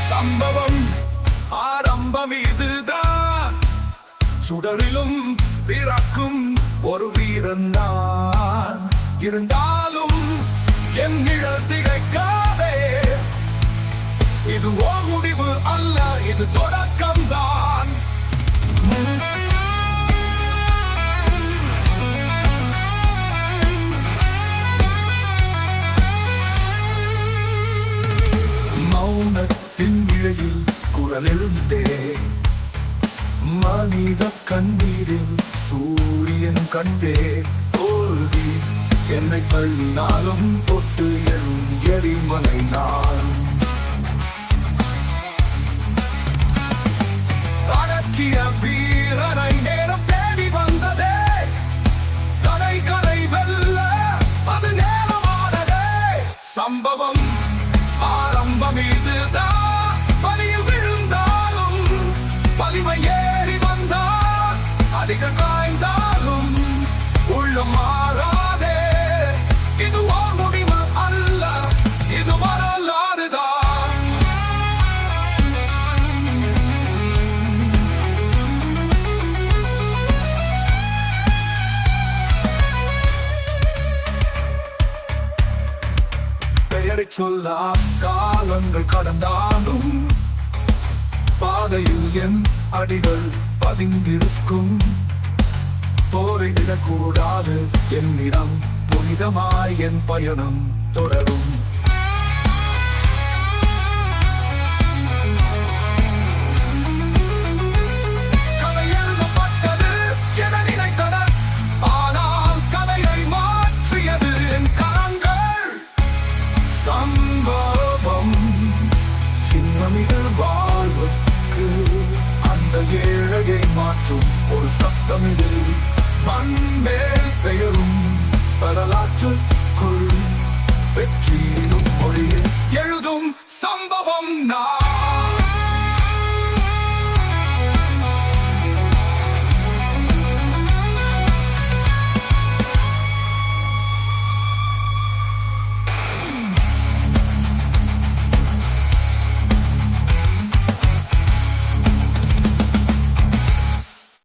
சம்பவம் ஆரம்பம் இதுதான். சுடரிலும் பிறக்கும் ஒரு வீரன் நான். இருந்தாலும் என் நிழல் திகைக்காதே. இது ஓர் முடிவு அல்ல, இது தொடக்கம்தான். மௌனத்தின் இழையில் குரல் எழுந்தே. மனித கண்ணீரில் சூரியன் கண்டே. தோல்வி என்னை தள்ளினாலும் தொட்டு எழும் எரிமலை நான். அடக்கிய வீரனை நேரம் தேடி வந்ததே. தடைகளை வெல்ல அது நேரமானதே. சம்பவம் ஆரம்பம் இதுதான். பலியில் விழுந்தாலும் வலிமை ஏறி வந்தால் அதிக காய்ந்தாலும் உள்ளம் மாறாதே. இது ஓர் முடிவு அல்ல, இது வரலாறுதான். பெயரை சொல்ல காலங்கள் கடந்தாலும் பாதையில் என் அடிகள் பதிந்திருக்கும். போரை விடக்கூடாது என்னிடம், புனிதமாய் என் பயணம் தொடரும்.